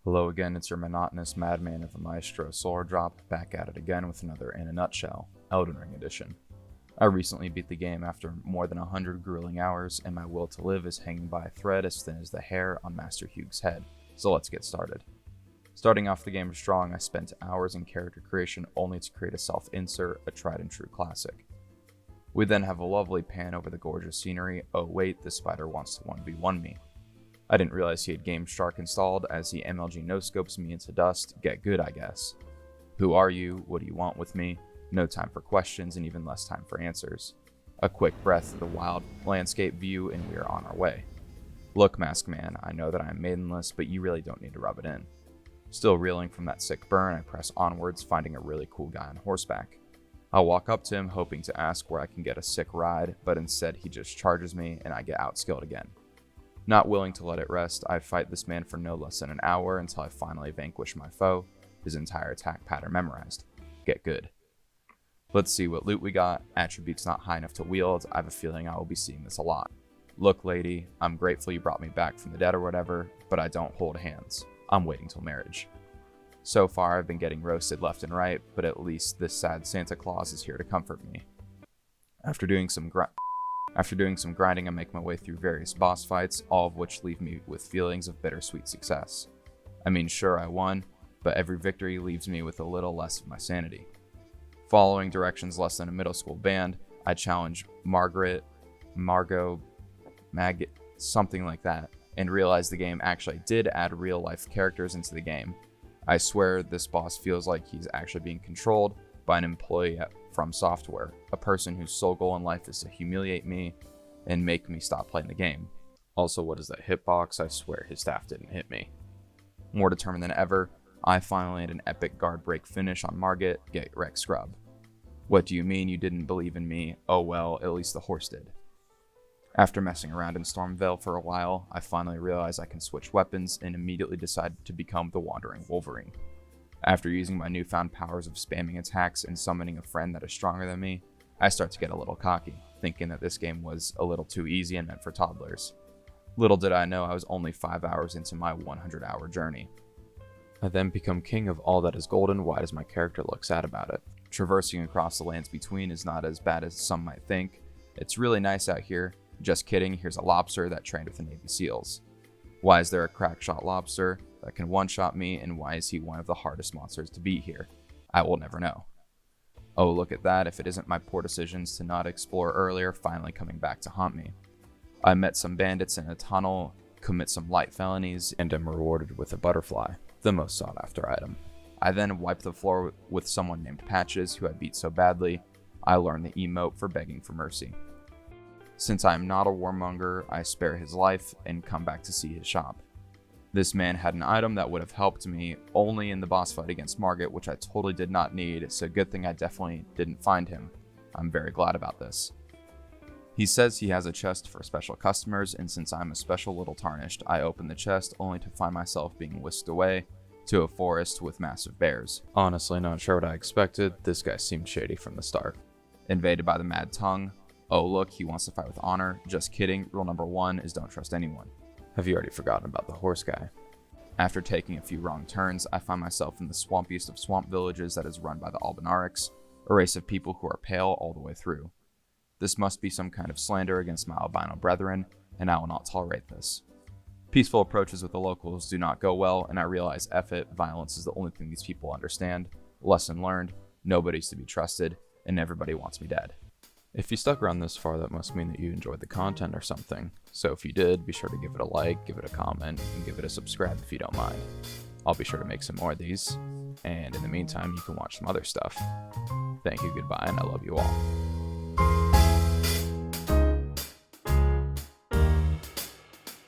Hello again, it's your monotonous madman of a maestro Solardrop, back at it again with another In a Nutshell, Elden Ring edition. I recently beat the game after more than 100 grueling hours, and my will to live is hanging by a thread as thin as the hair on Master Hugh's head, so let's get started. Starting off the game strong, I spent hours in character creation only to create a self-insert, a tried and true classic. We then have a lovely pan over the gorgeous scenery. Oh wait, the spider wants to 1v1 me. I didn't realize he had Game Shark installed as he MLG no-scopes me into dust. Get good, I guess. Who are you? What do you want with me? No time for questions and even less time for answers. A quick breath of the wild landscape view and we are on our way. Look, Mask Man, I know that I am maidenless, but you really don't need to rub it in. Still reeling from that sick burn, I press onwards, finding a really cool guy on horseback. I'll walk up to him hoping to ask where I can get a sick ride, but instead he just charges me and I get outskilled again. Not willing to let it rest, I fight this man for no less than an hour until I finally vanquish my foe, his entire attack pattern memorized. Get good. Let's see what loot we got. Attributes not high enough to wield. I have a feeling I will be seeing this a lot. Look, lady, I'm grateful you brought me back from the dead or whatever, but I don't hold hands. I'm waiting till marriage. So far, I've been getting roasted left and right, but at least this sad Santa Claus is here to comfort me. After doing some grinding, I make my way through various boss fights, all of which leave me with feelings of bittersweet success. I mean, sure, I won, but every victory leaves me with a little less of my sanity. Following directions less than a middle school band, I challenge Maggot, something like that, and realize the game actually did add real-life characters into the game. I swear this boss feels like he's actually being controlled by an employee from software, a person whose sole goal in life is to humiliate me and make me stop playing the game. Also, what is that hitbox? I swear his staff didn't hit me. More determined than ever, I finally had an epic guard break finish on Margit. Get wrecked, scrub. What do you mean you didn't believe in me? Oh well, at least the horse did. After messing around in Stormvale for a while, I finally realized I can switch weapons and immediately decided to become the Wandering Wolverine. After using my newfound powers of spamming attacks and summoning a friend that is stronger than me, I start to get a little cocky, thinking that this game was a little too easy and meant for toddlers. Little did I know I was only 5 hours into my 100-hour journey. I then become king of all that is golden. Why does my character look sad about it? Traversing across the lands between is not as bad as some might think. It's really nice out here. Just kidding, here's a lobster that trained with the Navy SEALs. Why is there a crack-shot lobster that can one-shot me, and why is he one of the hardest monsters to beat here? I will never know. Oh, look at that, if it isn't my poor decisions to not explore earlier finally coming back to haunt me. I met some bandits in a tunnel, commit some light felonies, and am rewarded with a butterfly, the most sought-after item. I then wipe the floor with someone named Patches, who I beat so badly, I learned the emote for begging for mercy. Since I am not a warmonger, I spare his life and come back to see his shop. This man had an item that would have helped me only in the boss fight against Margit, which I totally did not need, so good thing I definitely didn't find him. I'm very glad about this. He says he has a chest for special customers, and since I'm a special little tarnished, I open the chest only to find myself being whisked away to a forest with massive bears. Honestly, not sure what I expected. This guy seemed shady from the start. Invaded by the Mad Tongue. Oh look, he wants to fight with honor. Just kidding, rule number 1 is don't trust anyone. Have you already forgotten about the horse guy? After taking a few wrong turns, I find myself in the swampiest of swamp villages that is run by the Albinarics, a race of people who are pale all the way through. This must be some kind of slander against my albino brethren, and I will not tolerate this. Peaceful approaches with the locals do not go well, and I realize F it, violence is the only thing these people understand. Lesson learned, nobody's to be trusted, and everybody wants me dead. If you stuck around this far, that must mean that you enjoyed the content or something. So if you did, be sure to give it a like, give it a comment, and give it a subscribe if you don't mind. I'll be sure to make some more of these, and in the meantime, you can watch some other stuff. Thank you, goodbye, and I love you all.